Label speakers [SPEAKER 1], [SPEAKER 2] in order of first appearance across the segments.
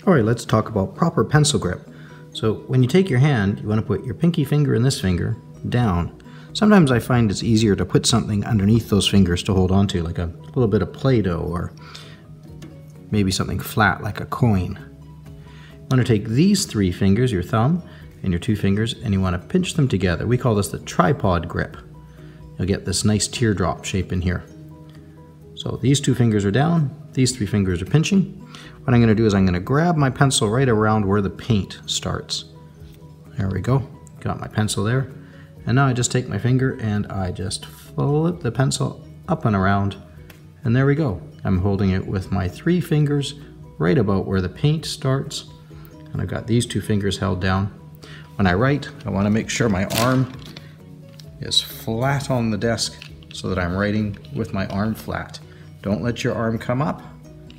[SPEAKER 1] Alright, let's talk about proper pencil grip. So when you take your hand, you want to put your pinky finger and this finger down. Sometimes I find it's easier to put something underneath those fingers to hold on to, like a little bit of Play-Doh or maybe something flat like a coin. You want to take these three fingers, your thumb and your two fingers, and you want to pinch them together. We call this the tripod grip. You'll get this nice teardrop shape in here. So these two fingers are down, these three fingers are pinching. What I'm going to do is I'm going to grab my pencil right around where the paint starts. There we go. Got my pencil there. And now I just take my finger and I just flip the pencil up and around. And there we go. I'm holding it with my three fingers right about where the paint starts. And I've got these two fingers held down. When I write, I want to make sure my arm is flat on the desk so that I'm writing with my arm flat. Don't let your arm come up.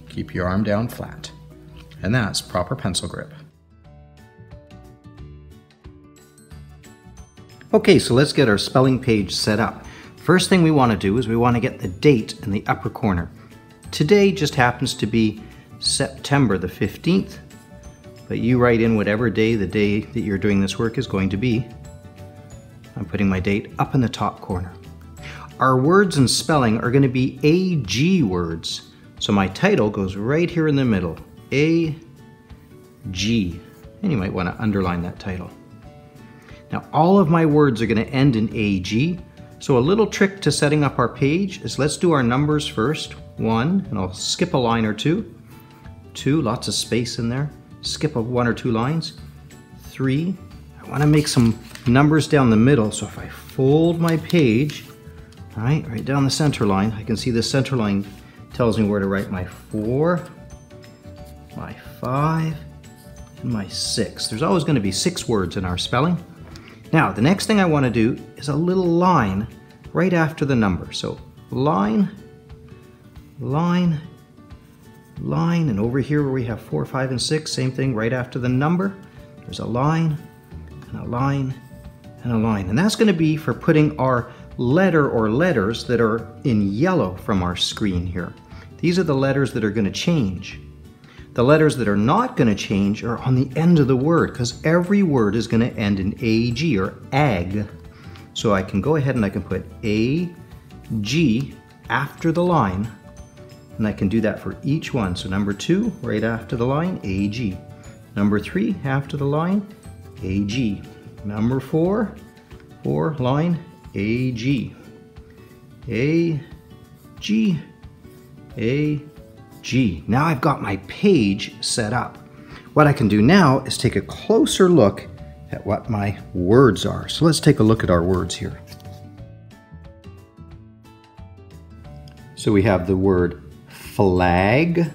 [SPEAKER 1] Keep your arm down flat. And that's proper pencil grip. Okay, so let's get our spelling page set up. First thing we want to do is we want to get the date in the upper corner. Today just happens to be September the 15th, but you write in whatever day the day that you're doing this work is going to be. I'm putting my date up in the top corner. Our words and spelling are going to be AG words. So my title goes right here in the middle, A-G, and you might want to underline that title. Now all of my words are going to end in AG, so a little trick to setting up our page is let's do our numbers first. 1, and I'll skip a line or two. 2, lots of space in there. Skip one or two lines. 3, I want to make some numbers down the middle, so if I fold my page, right down the center line, I can see the center line tells me where to write my 4, my 5, and my 6. There's always going to be 6 words in our spelling. Now, the next thing I want to do is a little line right after the number. So line, line, line, and over here where we have 4, 5, and 6, same thing right after the number. There's a line, and a line, and a line. And that's going to be for putting our letter or letters that are in yellow from our screen here. These are the letters that are going to change. The letters that are not going to change are on the end of the word, because every word is going to end in AG or AG. So I can go ahead and I can put AG after the line, and I can do that for each one. So number 2, right after the line, AG. Number 3, after the line, AG. Number 4, line, AG. A-G. A-G. Now I've got my page set up. What I can do now is take a closer look at what my words are. So let's take a look at our words here. So we have the word flag,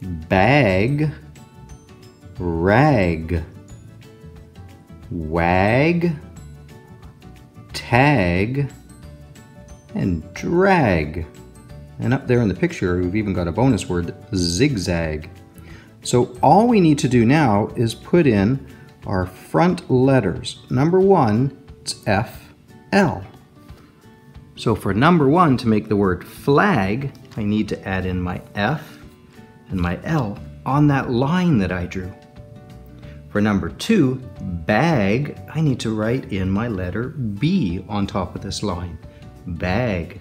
[SPEAKER 1] bag, rag, wag, tag, and drag. And up there in the picture, we've even got a bonus word, zigzag. So all we need to do now is put in our front letters. Number 1, it's F-L. So for number 1, to make the word flag, I need to add in my F and my L on that line that I drew. For number 2, bag, I need to write in my letter B on top of this line, bag.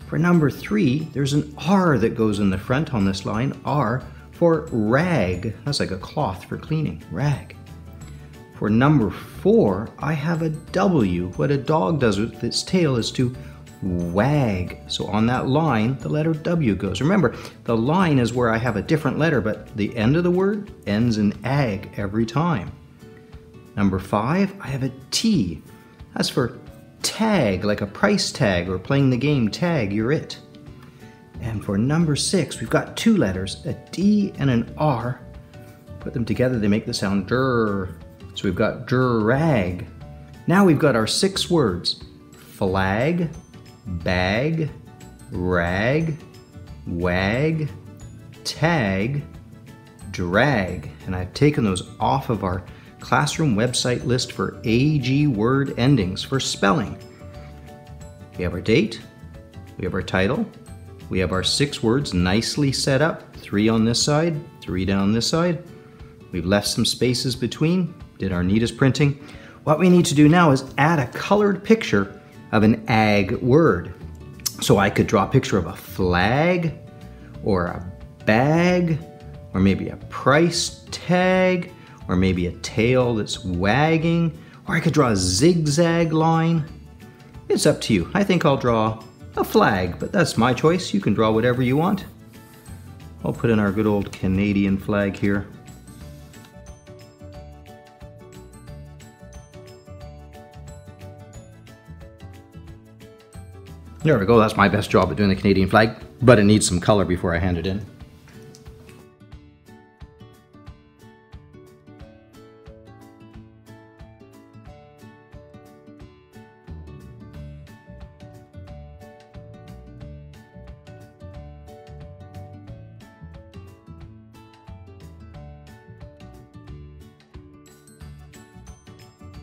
[SPEAKER 1] For number 3, there's an R that goes in the front on this line, R for rag. That's like a cloth for cleaning, rag. For number 4, I have a W. What a dog does with its tail is to wag. So on that line, the letter W goes. Remember, the line is where I have a different letter, but the end of the word ends in ag every time. Number 5, I have a T. That's for tag, like a price tag or playing the game tag, you're it. And for number 6, we've got 2 letters, a D and an R. Put them together, they make the sound dr. So we've got drag. Now we've got our 6 words, flag, bag, rag, wag, tag, drag. And I've taken those off of our classroom website list for AG word endings for spelling. We have our date, we have our title, we have our 6 words nicely set up. 3 on this side, 3 down this side. We've left some spaces between, did our neatest printing. What we need to do now is add a colored picture of an ag word. So I could draw a picture of a flag, or a bag, or maybe a price tag, or maybe a tail that's wagging, or I could draw a zigzag line. It's up to you. I think I'll draw a flag, but that's my choice. You can draw whatever you want. I'll put in our good old Canadian flag here. There we go, that's my best job at doing the Canadian flag, but it needs some color before I hand it in.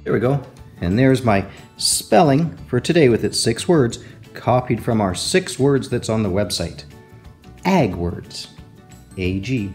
[SPEAKER 1] There we go, and there's my spelling for today with its 6 words, copied from our 6 words that's on the website. Ag words. AG.